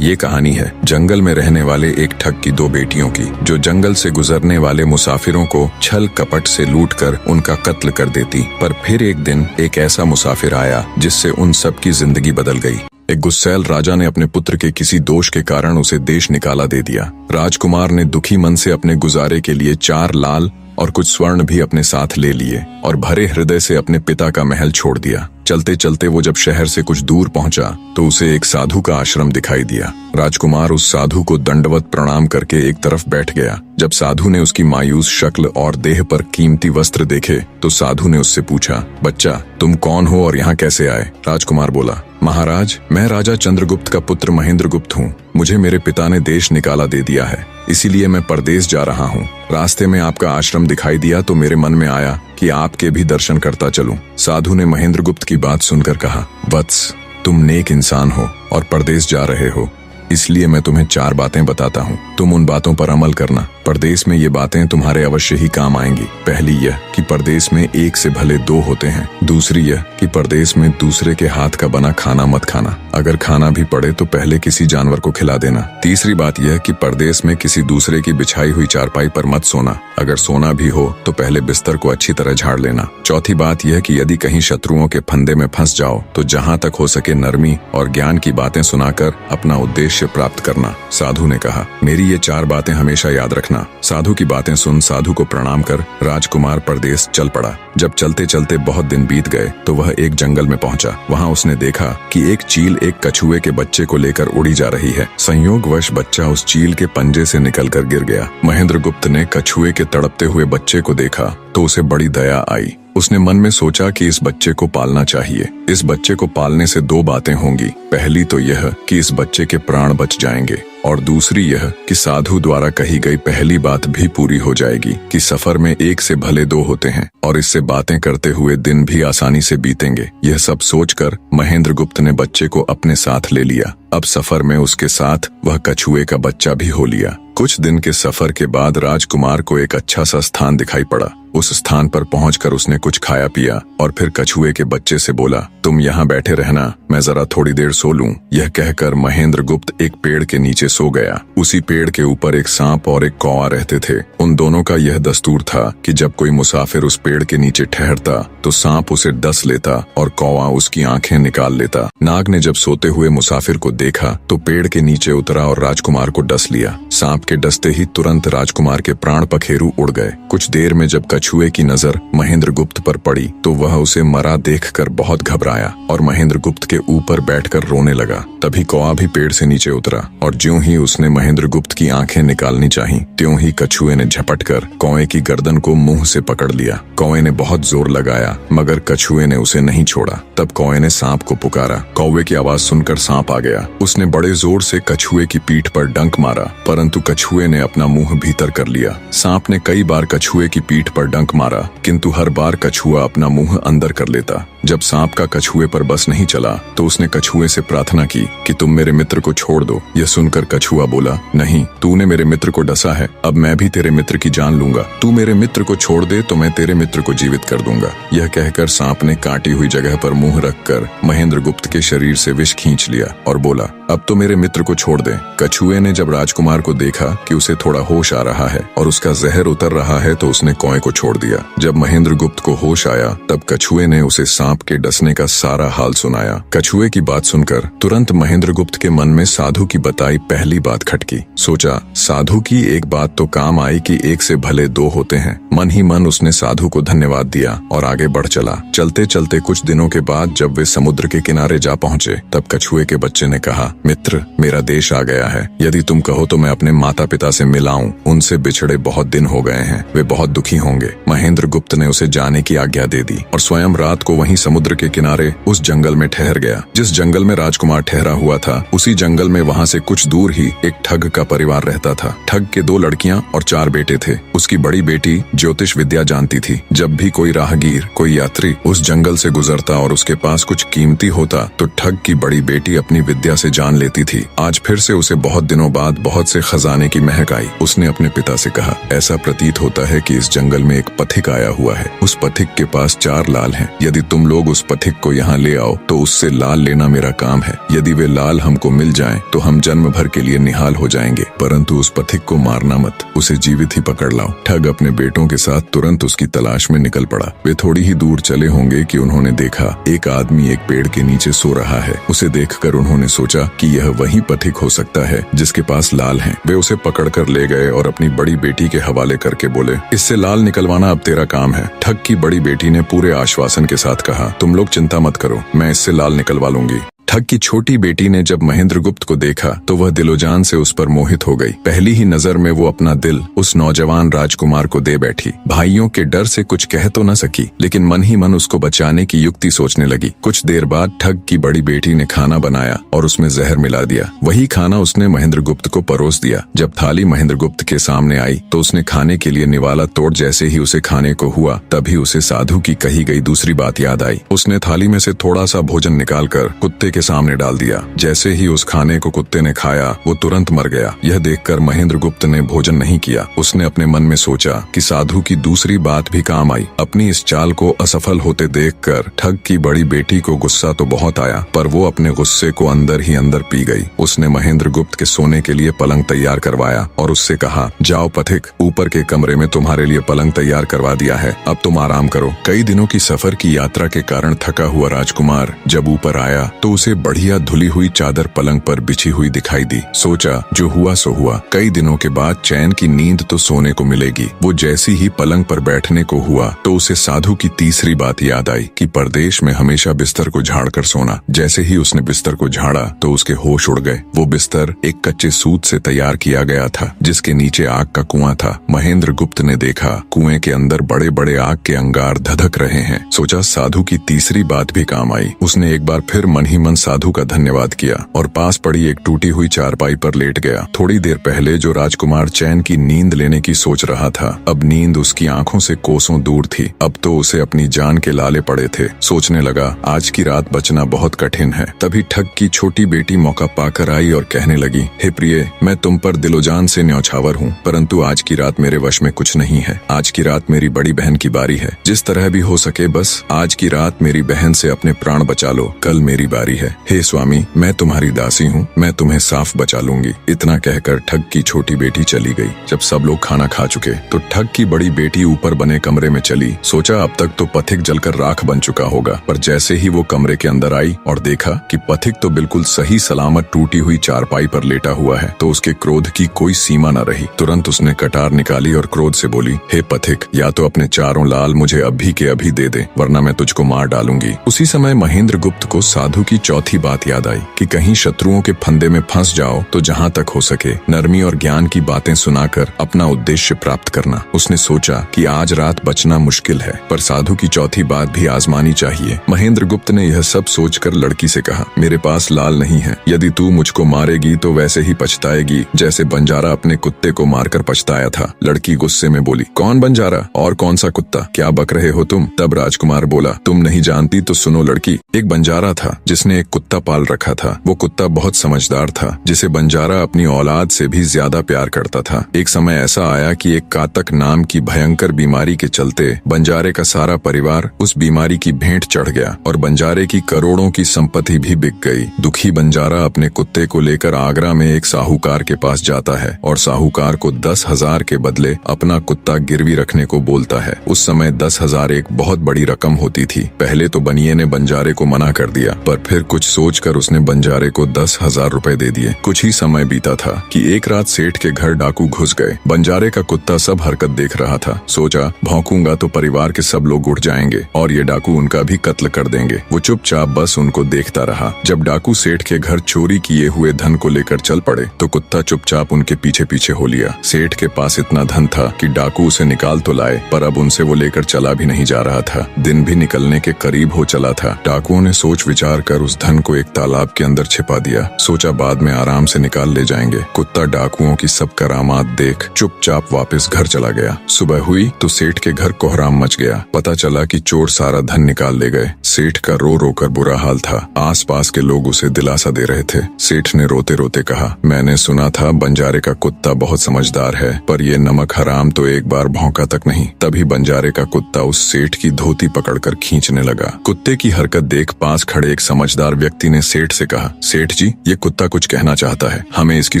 ये कहानी है जंगल में रहने वाले एक ठग की दो बेटियों की, जो जंगल से गुजरने वाले मुसाफिरों को छल कपट से लूटकर उनका कत्ल कर देती। पर फिर एक दिन एक ऐसा मुसाफिर आया जिससे उन सब की जिंदगी बदल गई। एक गुस्सैल राजा ने अपने पुत्र के किसी दोष के कारण उसे देश निकाला दे दिया। राजकुमार ने दुखी मन से अपने गुजारे के लिए 4 लाल और कुछ स्वर्ण भी अपने साथ ले लिए और भरे हृदय से अपने पिता का महल छोड़ दिया। चलते चलते वो जब शहर से कुछ दूर पहुंचा तो उसे एक साधु का आश्रम दिखाई दिया। राजकुमार उस साधु को दंडवत प्रणाम करके एक तरफ बैठ गया। जब साधु ने उसकी मायूस शक्ल और देह पर कीमती वस्त्र देखे तो साधु ने उससे पूछा, बच्चा तुम कौन हो और यहाँ कैसे आए? राजकुमार बोला, महाराज मैं राजा चंद्रगुप्त का पुत्र महेंद्रगुप्त हूँ। मुझे मेरे पिता ने देश निकाला दे दिया है, इसीलिए मैं परदेश जा रहा हूँ। रास्ते में आपका आश्रम दिखाई दिया तो मेरे मन में आया कि आपके भी दर्शन करता चलूं। साधु ने महेंद्रगुप्त की बात सुनकर कहा, वत्स तुम नेक इंसान हो और परदेश जा रहे हो, इसलिए मैं तुम्हें 4 बातें बताता हूँ। तुम उन बातों पर अमल करना। परदेश में ये बातें तुम्हारे अवश्य ही काम आएंगी। पहली यह कि परदेश में एक से भले 2 होते हैं। दूसरी यह कि परदेश में दूसरे के हाथ का बना खाना मत खाना। अगर खाना भी पड़े तो पहले किसी जानवर को खिला देना। तीसरी बात यह कि परदेश में किसी दूसरे की बिछाई हुई चारपाई पर मत सोना। अगर सोना भी हो तो पहले बिस्तर को अच्छी तरह झाड़ लेना। चौथी बात यह कि यदि कहीं शत्रुओं के फंदे में फंस जाओ तो जहाँ तक हो सके नरमी और ज्ञान की बातें सुनाकर अपना उद्देश्य प्राप्त करना। साधु ने कहा, मेरी ये 4 बातें हमेशा याद रखना। साधु की बातें सुन साधु को प्रणाम कर राजकुमार परदेश चल पड़ा। जब चलते चलते बहुत दिन बीत गए तो वह एक जंगल में पहुंचा। वहां उसने देखा कि एक चील एक कछुए के बच्चे को लेकर उड़ी जा रही है। संयोगवश बच्चा उस चील के पंजे से निकलकर गिर गया। महेंद्रगुप्त ने कछुए के तड़पते हुए बच्चे को देखा तो उसे बड़ी दया आई। उसने मन में सोचा कि इस बच्चे को पालना चाहिए। इस बच्चे को पालने से 2 बातें होंगी। पहली तो यह कि इस बच्चे के प्राण बच जाएंगे और दूसरी यह कि साधु द्वारा कही गई पहली बात भी पूरी हो जाएगी कि सफर में एक से भले 2 होते हैं और इससे बातें करते हुए दिन भी आसानी से बीतेंगे। यह सब सोचकर महेंद्रगुप्त ने बच्चे को अपने साथ ले लिया। अब सफर में उसके साथ वह कछुए का बच्चा भी हो लिया। कुछ दिन के सफर के बाद राजकुमार को एक अच्छा सा स्थान दिखाई पड़ा। उस स्थान पर पहुंचकर उसने कुछ खाया पिया और फिर कछुए के बच्चे से बोला, तुम यहाँ बैठे रहना, मैं जरा थोड़ी देर सो लूं। यह कहकर महेंद्रगुप्त एक पेड़ के नीचे सो गया। उसी पेड़ के ऊपर एक सांप और एक कौवा रहते थे। उन दोनों का यह दस्तूर था कि जब कोई मुसाफिर उस पेड़ के नीचे ठहरता तो सांप उसे डस लेता और कौवा उसकी आंखें निकाल लेता। नाग ने जब सोते हुए मुसाफिर को देखा तो पेड़ के नीचे उतरा और राजकुमार को डस लिया। सांप के डसते ही तुरंत राजकुमार के प्राण पखेरु उड़ गए। कुछ देर में जब कछुए की नजर महेंद्रगुप्त पर पड़ी तो वह उसे मरा देखकर बहुत घबराया और महेंद्रगुप्त के ऊपर बैठकर रोने लगा। तभी कौवा भी पेड़ से नीचे उतरा और ज्यों ही उसने महेंद्रगुप्त की आंखें निकालनी चाहिए त्यों ही कछुए ने झपटकर कौवे की गर्दन को मुंह से पकड़ लिया। कौवे ने बहुत जोर लगाया मगर कछुए ने उसे नहीं छोड़ा। तब कौवे ने सांप को पुकारा। कौवे की आवाज सुनकर सांप आ गया। उसने बड़े जोर से कछुए की पीठ पर डंक मारा परंतु कछुए ने अपना मुंह भीतर कर लिया। सांप ने कई बार कछुए की पीठ पर डंक मारा किंतु हर बार कछुआ अपना मुंह अंदर कर लेता। जब सांप का कछुए पर बस नहीं चला तो उसने कछुए से प्रार्थना की कि तुम मेरे मित्र को छोड़ दो। यह सुनकर कछुआ बोला, नहीं, तूने मेरे मित्र को डसा है, अब मैं भी तेरे मित्र की जान लूंगा। तू मेरे मित्र को छोड़ दे तो मैं तेरे मित्र को जीवित कर दूंगा। यह कहकर सांप ने काटी हुई जगह पर मुंह रखकर महेंद्रगुप्त के शरीर से विष खींच लिया और बोला, अब तो मेरे मित्र को छोड़ दे। कछुए ने जब राजकुमार को देखा कि उसे थोड़ा होश आ रहा है और उसका जहर उतर रहा है तो उसने कौवे को छोड़ दिया। जब महेंद्रगुप्त को होश आया तब कछुए ने उसे सांप के डसने का सारा हाल सुनाया। कछुए की बात सुनकर तुरंत महेंद्रगुप्त के मन में साधु की बताई पहली बात खटकी। सोचा, साधु की एक बात तो काम आई कि एक से भले 2 होते हैं। मन ही मन उसने साधु को धन्यवाद दिया और आगे बढ़ चला। चलते चलते कुछ दिनों के बाद जब वे समुद्र के किनारे जा पहुंचे तब कछुए के बच्चे ने कहा, मित्र, मेरा देश आ गया है। यदि तुम कहो तो मैं अपने माता पिता से मिलाऊं। उनसे बिछड़े बहुत दिन हो गए हैं, वे बहुत दुखी होंगे। महेंद्रगुप्त ने उसे जाने की आज्ञा दे दी और स्वयं रात को वहीं समुद्र के किनारे उस जंगल में ठहर गया। जिस जंगल में राजकुमार ठहरा हुआ था उसी जंगल में वहां से कुछ दूर ही एक ठग का परिवार रहता था। ठग के 2 लड़कियां और 4 बेटे थे। उसकी बड़ी बेटी ज्योतिष विद्या जानती थी। जब भी कोई राहगीर, कोई यात्री उस जंगल से गुजरता और उसके पास कुछ कीमती होता तो ठग की बड़ी बेटी अपनी विद्या से जान लेती थी। आज फिर से उसे बहुत दिनों बाद बहुत से खजाने की महक आई। उसने अपने पिता से कहा, ऐसा प्रतीत होता है कि इस जंगल में एक पथिक आया हुआ है। उस पथिक के पास 4 लाल हैं। यदि तुम लोग उस पथिक को यहाँ ले आओ तो उससे लाल लेना मेरा काम है। यदि वे लाल हमको मिल जाएं तो हम जन्म भर के लिए निहाल हो जाएंगे, परंतु उस पथिक को मारना मत, उसे जीवित ही पकड़ लाओ। ठग अपने बेटों के साथ तुरंत उसकी तलाश में निकल पड़ा। वे थोड़ी ही दूर चले होंगे कि उन्होंने देखा एक आदमी एक पेड़ के नीचे सो रहा है। उसे देखकर उन्होंने सोचा कि यह वही पथिक हो सकता है जिसके पास लाल हैं। वे उसे पकड़कर ले गए और अपनी बड़ी बेटी के हवाले करके बोले, इससे लाल निकलवाना अब तेरा काम है। ठग की बड़ी बेटी ने पूरे आश्वासन के साथ कहा, तुम लोग चिंता मत करो, मैं इससे लाल निकलवा लूंगी। ठग की छोटी बेटी ने जब महेंद्रगुप्त को देखा तो वह दिलोजान से उस पर मोहित हो गई। पहली ही नजर में वो अपना दिल उस नौजवान राजकुमार को दे बैठी। भाइयों के डर से कुछ कह तो न सकी, लेकिन मन ही मन उसको बचाने की युक्ति सोचने लगी। कुछ देर बाद ठग की बड़ी बेटी ने खाना बनाया और उसमें जहर मिला दिया। वही खाना उसने महेंद्रगुप्त को परोस दिया। जब थाली महेंद्रगुप्त के सामने आई तो उसने खाने के लिए निवाला तोड़ जैसे ही उसे खाने को हुआ, तभी उसे साधु की कही गई दूसरी बात याद आई। उसने थाली में से थोड़ा सा भोजन निकालकर कुत्ते के सामने डाल दिया। जैसे ही उस खाने को कुत्ते ने खाया वो तुरंत मर गया। यह देखकर महेंद्रगुप्त ने भोजन नहीं किया। उसने अपने मन में सोचा कि साधु की दूसरी बात भी काम आई। अपनी इस चाल को असफल होते देखकर ठग की बड़ी बेटी को गुस्सा तो बहुत आया, पर वो अपने गुस्से को अंदर ही अंदर पी गई। उसने महेंद्रगुप्त के सोने के लिए पलंग तैयार करवाया और उससे कहा, जाओ पथिक, ऊपर के कमरे में तुम्हारे लिए पलंग तैयार करवा दिया है, अब तुम आराम करो। कई दिनों की सफर की यात्रा के कारण थका हुआ राजकुमार जब ऊपर आया तो उसे बढ़िया धुली हुई चादर पलंग पर बिछी हुई दिखाई दी। सोचा जो हुआ सो हुआ, कई दिनों के बाद चैन की नींद तो सोने को मिलेगी। वो जैसी ही पलंग पर बैठने को हुआ तो उसे साधु की तीसरी बात याद आई कि परदेश में हमेशा बिस्तर को झाड़कर सोना। जैसे ही उसने बिस्तर को झाड़ा तो उसके होश उड़ गए। वो बिस्तर एक कच्चे सूत से तैयार किया गया था जिसके नीचे आग का कुआं था। महेंद्रगुप्त ने देखा कुएं के अंदर बड़े बड़े आग के अंगार धधक रहे हैं। सोचा साधु की तीसरी बात भी काम आई। उसने एक बार फिर मन ही मन साधु का धन्यवाद किया और पास पड़ी एक टूटी हुई चारपाई पर लेट गया। थोड़ी देर पहले जो राजकुमार चैन की नींद लेने की सोच रहा था, अब नींद उसकी आंखों से कोसों दूर थी। अब तो उसे अपनी जान के लाले पड़े थे। सोचने लगा आज की रात बचना बहुत कठिन है। तभी ठग की छोटी बेटी मौका पाकर आई और कहने लगी, हे प्रिय, मैं तुम पर दिलोजान से न्यौछावर हूँ, परंतु आज की रात मेरे वश में कुछ नहीं है। आज की रात मेरी बड़ी बहन की बारी है। जिस तरह भी हो सके बस आज की रात मेरी बहन से अपने प्राण बचा लो, कल मेरी बारी है। हे स्वामी, मैं तुम्हारी दासी हूँ, मैं तुम्हें साफ बचा लूंगी। इतना कहकर ठग की छोटी बेटी चली गई। जब सब लोग खाना खा चुके तो ठग की बड़ी बेटी ऊपर बने कमरे में चली। सोचा अब तक तो पथिक जलकर राख बन चुका होगा, पर जैसे ही वो कमरे के अंदर आई और देखा कि पथिक तो बिल्कुल सही सलामत टूटी हुई चारपाई पर लेटा हुआ है तो उसके क्रोध की कोई सीमा न रही। तुरंत उसने कटार निकाली और क्रोध से बोली, हे पथिक, या तो अपने 4 लाल मुझे अभी के अभी दे दे, वरना मैं तुझको मार डालूंगी। उसी समय महेंद्रगुप्त को साधु की चौथी बात याद आई कि कहीं शत्रुओं के फंदे में फंस जाओ तो जहाँ तक हो सके नरमी और ज्ञान की बातें सुनाकर अपना उद्देश्य प्राप्त करना। उसने सोचा कि आज रात बचना मुश्किल है, पर साधु की चौथी बात भी आजमानी चाहिए। महेंद्रगुप्त ने यह सब सोचकर लड़की से कहा, मेरे पास लाल नहीं है। यदि तू मुझको मारेगी तो वैसे ही पछताएगी जैसे बंजारा अपने कुत्ते को मारकर पछताया था। लड़की गुस्से में बोली, कौन बंजारा और कौन सा कुत्ता, क्या बक रहे हो तुम? तब राजकुमार बोला, तुम नहीं जानती तो सुनो लड़की, एक बंजारा था जिसने एक कुत्ता पाल रखा था। वो कुत्ता बहुत समझदार था जिसे बंजारा अपनी औलाद से भी ज्यादा प्यार करता था। एक समय ऐसा आया कि एक कातक नाम की भयंकर बीमारी के चलते बंजारे का सारा परिवार उस बीमारी की भेंट चढ़ गया और बंजारे की करोड़ों की संपत्ति भी बिक गई। दुखी बंजारा अपने कुत्ते को लेकर आगरा में एक साहूकार के पास जाता है और साहूकार को 10,000 के बदले अपना कुत्ता गिरवी रखने को बोलता है। उस समय 10,000 एक बहुत बड़ी रकम होती थी। पहले तो बनिए ने बंजारे को मना कर दिया, पर फिर कुछ सोचकर उसने बंजारे को 10,000 रुपए दे दिए। कुछ ही समय बीता था कि एक रात सेठ के घर डाकू घुस गए। बंजारे का कुत्ता सब हरकत देख रहा था। सोचा भौंकूंगा तो परिवार के सब लोग उठ जाएंगे और ये डाकू उनका भी कत्ल कर देंगे। वो चुपचाप बस उनको देखता रहा। जब डाकू सेठ के घर चोरी किए हुए धन को लेकर चल पड़े तो कुत्ता चुपचाप उनके पीछे पीछे हो लिया। सेठ के पास इतना धन था कि डाकू उसे निकाल तो लाए, पर अब उनसे वो लेकर चला भी नहीं जा रहा था। दिन भी निकलने के करीब हो चला था। डाकुओं ने सोच विचार कर उस धन को एक तालाब के अंदर छिपा दिया। सोचा बाद में आराम से निकाल ले जाएंगे। कुत्ता डाकुओं की सब करामात देख चुपचाप वापस घर चला गया। सुबह हुई तो सेठ के घर कोहराम मच गया। पता चला कि चोर सारा धन निकाल ले गए। सेठ का रो रो कर बुरा हाल था। आसपास के लोग उसे दिलासा दे रहे थे। सेठ ने रोते रोते कहा, मैंने सुना था बंजारे का कुत्ता बहुत समझदार है, पर ये नमक हराम तो एक बार भौंका तक नहीं। तभी बंजारे का कुत्ता उस सेठ की धोती पकड़कर खींचने लगा। कुत्ते की हरकत देख पास खड़े एक समझदार व्यक्ति ने सेठ से कहा, सेठ जी, ये कुत्ता कुछ कहना चाहता है, हमें इसकी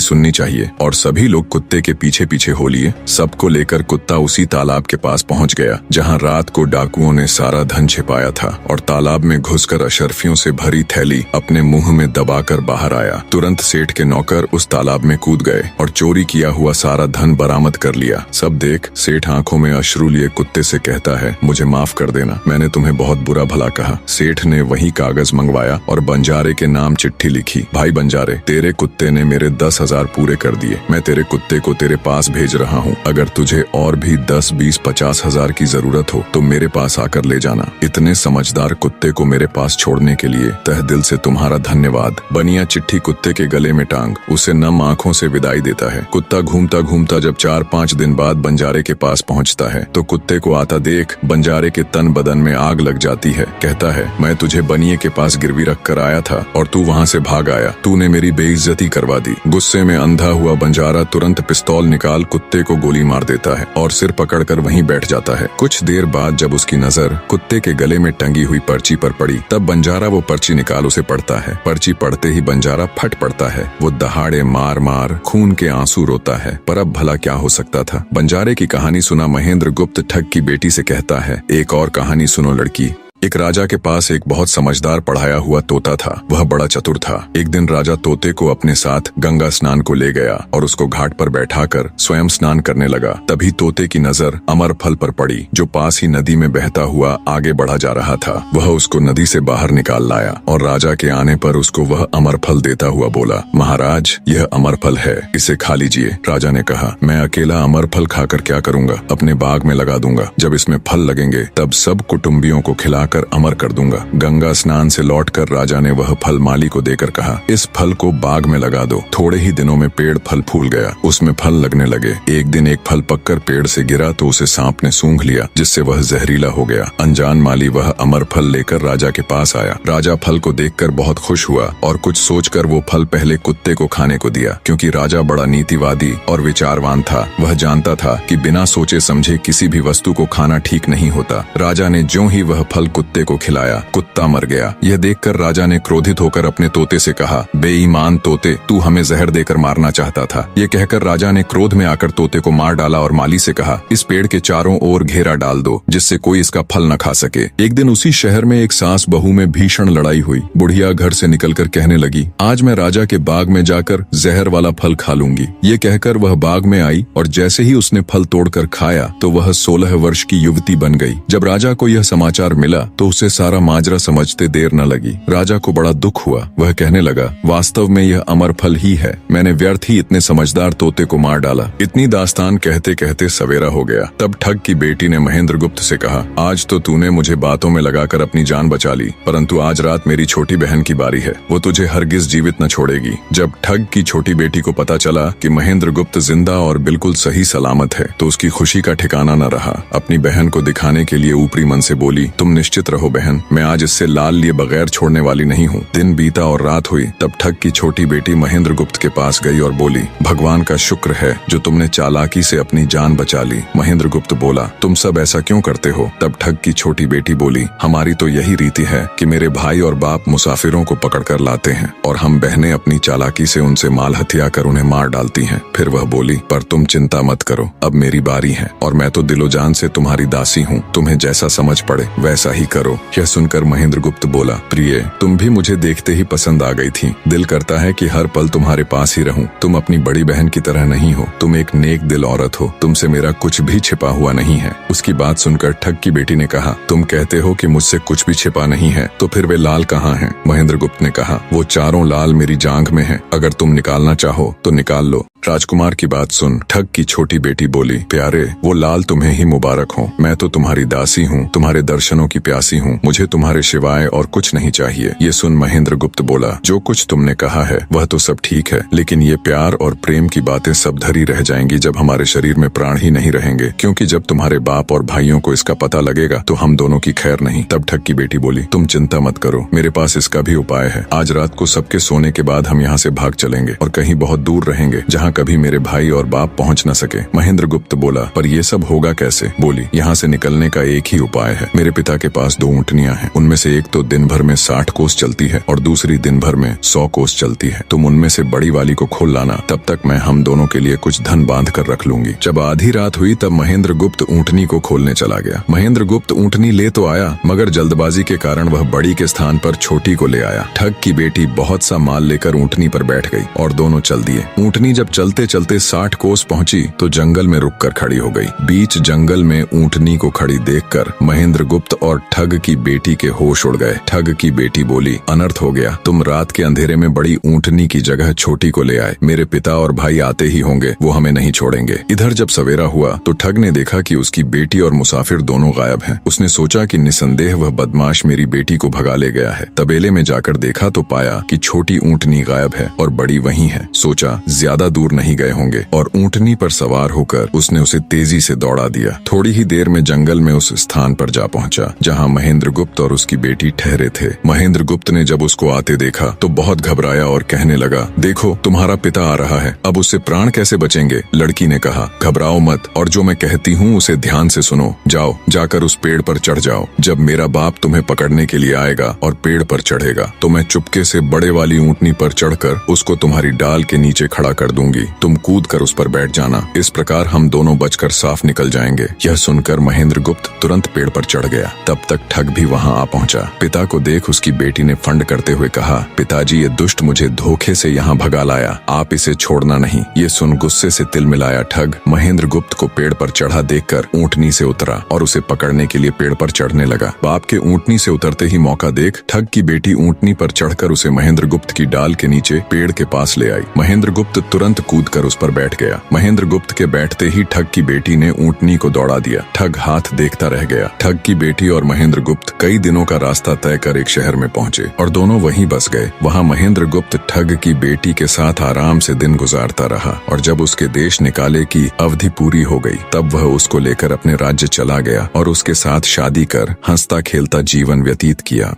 सुननी चाहिए। और सभी लोग कुत्ते के पीछे पीछे हो लिए। सबको लेकर कुत्ता उसी तालाब के पास पहुंच गया जहां रात को डाकुओं ने सारा धन छिपाया था, और तालाब में घुसकर अशर्फियों से भरी थैली अपने मुंह में दबाकर बाहर आया। तुरंत सेठ के नौकर उस तालाब में कूद गए और चोरी किया हुआ सारा धन बरामद कर लिया। सब देख सेठ आंखों में अश्रु लिए कुत्ते से कहता है, मुझे माफ कर देना, मैंने तुम्हें बहुत बुरा भला कहा। सेठ ने वही कागज मंगवाया और बंजारे के नाम चिट्ठी लिखी, भाई बंजारे, तेरे कुत्ते ने मेरे 10,000 पूरे कर दिए। मैं तेरे कुत्ते को तेरे पास भेज रहा हूँ। अगर तुझे और भी 10, 20, 50 हजार की जरूरत हो तो मेरे पास आकर ले जाना। इतने समझदार कुत्ते को मेरे पास छोड़ने के लिए तहे दिल से तुम्हारा धन्यवाद। बनिया चिट्ठी कुत्ते के गले में टांग उसे नम आंखों से विदाई देता है। कुत्ता घूमता घूमता जब 4-5 दिन बाद बंजारे के पास पहुंचता है तो कुत्ते को आता देख बंजारे के तन बदन में आग लग जाती है। कहता है, मैं तुझे बनिए के पास गिरवी रख कर आया था और तू वहाँ से भाग आया। तूने मेरी बेइज्जती करवा दी। गुस्से में अंधा हुआ बंजारा तुरंत पिस्तौल निकाल कुत्ते को गोली मार देता है और सिर पकड़कर वहीं बैठ जाता है। कुछ देर बाद जब उसकी नजर कुत्ते के गले में टंगी हुई पर्ची पर पड़ी तब बंजारा वो पर्ची निकाल उसे पढ़ता है। पर्ची पढ़ते ही बंजारा फट पड़ता है। वो दहाड़े मार मार खून के आंसू रोता है। पर अब भला क्या हो सकता था। बंजारे की कहानी सुना महेंद्र गुप्त ठग की बेटी से कहता है, एक और कहानी सुनो लड़की। एक राजा के पास एक बहुत समझदार पढ़ाया हुआ तोता था। वह बड़ा चतुर था। एक दिन राजा तोते को अपने साथ गंगा स्नान को ले गया और उसको घाट पर बैठाकर स्वयं स्नान करने लगा। तभी तोते की नजर अमर फल पर पड़ी जो पास ही नदी में बहता हुआ आगे बढ़ा जा रहा था। वह उसको नदी से बाहर निकाल लाया और राजा के आने पर उसको वह अमर फल देता हुआ बोला, महाराज, यह अमर फल है, इसे खा लीजिए। राजा ने कहा, मैं अकेला अमर फल खाकर क्या करूंगा, अपने बाग में लगा दूंगा। जब इसमें फल लगेंगे तब सब कुटुंबियों को खिला कर अमर कर दूंगा। गंगा स्नान से लौटकर राजा ने वह फल माली को देकर कहा, इस फल को बाग में लगा दो। थोड़े ही दिनों में पेड़ फल फूल गया, उसमें फल लगने लगे। एक दिन एक फल पककर पेड़ से गिरा तो उसे सांप ने सूंघ लिया, जिससे वह जहरीला हो गया। अनजान माली वह अमर फल लेकर राजा के पास आया। राजा फल को देखकर बहुत खुश हुआ और कुछ सोचकर वो फल पहले कुत्ते को खाने को दिया। क्योंकि राजा बड़ा नीतिवादी और विचारवान था, वह जानता था कि बिना सोचे समझे किसी भी वस्तु को खाना ठीक नहीं होता। राजा ने ज्यों ही वह फल कुत्ते को खिलाया, कुत्ता मर गया। यह देखकर राजा ने क्रोधित होकर अपने तोते से कहा, बेईमान तोते, तू हमें जहर देकर मारना चाहता था। ये कहकर राजा ने क्रोध में आकर तोते को मार डाला और माली से कहा, इस पेड़ के चारों ओर घेरा डाल दो जिससे कोई इसका फल न खा सके। एक दिन उसी शहर में एक सास बहू में भीषण लड़ाई हुई। बुढ़िया घर से निकलकर कहने लगी, आज मैं राजा के बाग में जाकर जहर वाला फल खा लूंगी। ये कहकर वह बाग में आई और जैसे ही उसने फल तोड़कर खाया तो वह 16 वर्ष की युवती बन गई। जब राजा को यह समाचार मिला तो उसे सारा माजरा समझते देर न लगी। राजा को बड़ा दुख हुआ। वह कहने लगा, वास्तव में यह अमर फल ही है, मैंने व्यर्थ ही इतने समझदार तोते को मार डाला। इतनी दास्तान कहते कहते सवेरा हो गया। तब ठग की बेटी ने महेंद्र गुप्त से कहा, आज तो तूने मुझे बातों में लगाकर अपनी जान बचा ली, परंतु आज रात मेरी छोटी बहन की बारी है, वो तुझे हरगिज जीवित न छोड़ेगी। जब ठग की छोटी बेटी को पता चला कि महेंद्र गुप्त जिंदा और बिल्कुल सही सलामत है तो उसकी खुशी का ठिकाना न रहा। अपनी बहन को दिखाने के लिए ऊपरी मन से बोली, तुम निश्चित रहो बहन, मैं आज इससे लाल लिए बगैर छोड़ने वाली नहीं हूँ। दिन बीता और रात हुई। तब ठग की छोटी बेटी महेंद्र गुप्त के पास गई और बोली, भगवान का शुक्र है जो तुमने चालाकी से अपनी जान बचा ली। महेंद्र गुप्त बोला, तुम सब ऐसा क्यों करते हो? तब ठग की छोटी बेटी बोली, हमारी तो यही रीति है कि मेरे भाई और बाप मुसाफिरों को पकड़कर लाते हैं और हम बहनें अपनी चालाकी से उनसे माल हथिया कर उन्हें मार डालती हैं। फिर वह बोली, पर तुम चिंता मत करो, अब मेरी बारी है और मैं तो दिलो जान से तुम्हारी दासी हूँ, तुम्हें जैसा समझ पड़े वैसा ही करो। यह सुनकर महेंद्र गुप्त बोला, प्रिय, तुम भी मुझे देखते ही पसंद आ गई थी। दिल करता है कि हर पल तुम्हारे पास ही रहूं। तुम अपनी बड़ी बहन की तरह नहीं हो, तुम एक नेक दिल औरत हो, तुमसे मेरा कुछ भी छिपा हुआ नहीं है। उसकी बात सुनकर ठग की बेटी ने कहा, तुम कहते हो कि मुझसे कुछ भी छिपा नहीं है, तो फिर वे लाल कहाँ हैं? महेंद्र गुप्त ने कहा, वो चारों लाल मेरी जांघ में हैं, अगर तुम निकालना चाहो तो निकाल लो। राजकुमार की बात सुन ठग की छोटी बेटी बोली, प्यारे वो लाल तुम्हें ही मुबारक हो। मैं तो तुम्हारी दासी हूँ, तुम्हारे दर्शनों की प्यासी हूँ, मुझे तुम्हारे सिवाय और कुछ नहीं चाहिए। ये सुन महेंद्र गुप्त बोला, जो कुछ तुमने कहा है वह तो सब ठीक है, लेकिन ये प्यार और प्रेम की बातें सब धरी रह जाएंगी जब हमारे शरीर में प्राण ही नहीं रहेंगे, क्योंकि जब तुम्हारे बाप और भाइयों को इसका पता लगेगा तो हम दोनों की खैर नहीं। तब ठग की बेटी बोली, तुम चिंता मत करो, मेरे पास इसका भी उपाय है। आज रात को सबके सोने के बाद हम यहाँ से भाग चलेंगे और कहीं बहुत दूर रहेंगे जहाँ कभी मेरे भाई और बाप पहुँच न सके। महेंद्र गुप्त बोला, पर ये सब होगा कैसे? बोली, यहाँ से निकलने का एक ही उपाय है। मेरे पिता के पास 2 ऊँटनियाँ हैं, उनमें से एक तो दिन भर में 60 कोस चलती है और दूसरी दिन भर में 100 कोस चलती है। तुम उनमें से बड़ी वाली को खोल लाना, तब तक मैं हम दोनों के लिए कुछ धन बांध कर रख लूंगी। जब आधी रात हुई तब महेंद्र गुप्त ऊँटनी को खोलने चला गया। महेंद्र गुप्त ऊँटनी ले तो आया, मगर जल्दबाजी के कारण वह बड़ी के स्थान पर छोटी को ले आया। ठग की बेटी बहुत सा माल लेकर ऊँटनी पर बैठ गई और दोनों चल दिए। ऊँटनी जब चलते चलते 60 कोस पहुंची तो जंगल में रुककर खड़ी हो गई। बीच जंगल में ऊँटनी को खड़ी देखकर महेंद्र गुप्त और ठग की बेटी के होश उड़ गए। ठग की बेटी बोली, अनर्थ हो गया, तुम रात के अंधेरे में बड़ी ऊँटनी की जगह छोटी को ले आए। मेरे पिता और भाई आते ही होंगे, वो हमें नहीं छोड़ेंगे। इधर जब सवेरा हुआ तो ठग ने देखा कि उसकी बेटी और मुसाफिर दोनों गायब हैं। उसने सोचा कि निसंदेह वह बदमाश मेरी बेटी को भगा ले गया है। तबेले में जाकर देखा तो पाया कि छोटी ऊँटनी गायब है और बड़ी वहीं है। सोचा ज्यादा दूर नहीं गए होंगे और ऊँटनी पर सवार होकर उसने उसे तेजी से दौड़ा दिया। थोड़ी ही देर में जंगल में उस स्थान पर जा पहुंचा जहां महेंद्र गुप्त और उसकी बेटी ठहरे थे। महेंद्र गुप्त ने जब उसको आते देखा तो बहुत घबराया और कहने लगा, देखो तुम्हारा पिता आ रहा है, अब उससे प्राण कैसे बचेंगे? लड़की ने कहा, घबराओ मत और जो मैं कहती हूँ उसे ध्यान से सुनो। जाओ, जाकर उस पेड़ पर चढ़ जाओ। जब मेरा बाप तुम्हें पकड़ने के लिए आएगा और पेड़ पर चढ़ेगा तो मैं चुपके से बड़े वाली ऊँटनी पर चढ़कर उसको तुम्हारी डाल के नीचे खड़ा कर दूंगी। तुम कूद कर उस पर बैठ जाना, इस प्रकार हम दोनों बचकर साफ निकल जाएंगे। यह सुनकर महेंद्र गुप्त तुरंत पेड़ पर चढ़ गया। तब तक ठग भी वहां आ पहुंचा। पिता को देख उसकी बेटी ने फंड करते हुए कहा, पिताजी ये दुष्ट मुझे धोखे से यहाँ भगा लाया, आप इसे छोड़ना नहीं। ये सुन गुस्से से तिल मिलाया ठग महेंद्र गुप्त को पेड़ पर चढ़ा देखकर ऊँटनी से उतरा और उसे पकड़ने के लिए पेड़ पर चढ़ने लगा। बाप के ऊँटनी से उतरते ही मौका देख ठग की बेटी ऊँटनी पर चढ़कर उसे महेंद्र गुप्त की डाल के नीचे पेड़ के पास ले आई। महेंद्र गुप्त तुरंत कूदकर उस पर बैठ गया। महेंद्र गुप्त के बैठते ही ठग की बेटी ने ऊँटनी को दौड़ा दिया। ठग हाथ देखता रह गया। ठग की बेटी और महेंद्र गुप्त कई दिनों का रास्ता तय कर एक शहर में पहुंचे और दोनों वहीं बस गए। वहां महेंद्र गुप्त ठग की बेटी के साथ आराम से दिन गुजारता रहा और जब उसके देश निकाले की अवधि पूरी हो गई तब वह उसको लेकर अपने राज्य चला गया और उसके साथ शादी कर हंसता खेलता जीवन व्यतीत किया।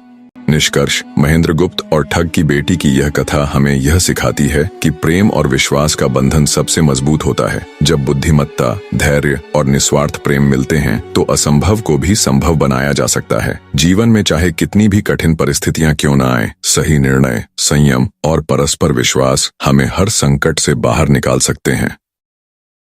निष्कर्ष, महेंद्र गुप्त और ठग की बेटी की यह कथा हमें यह सिखाती है कि प्रेम और विश्वास का बंधन सबसे मजबूत होता है। जब बुद्धिमत्ता, धैर्य और निस्वार्थ प्रेम मिलते हैं तो असंभव को भी संभव बनाया जा सकता है। जीवन में चाहे कितनी भी कठिन परिस्थितियां क्यों न आए, सही निर्णय, संयम और परस्पर विश्वास हमें हर संकट से बाहर निकाल सकते हैं।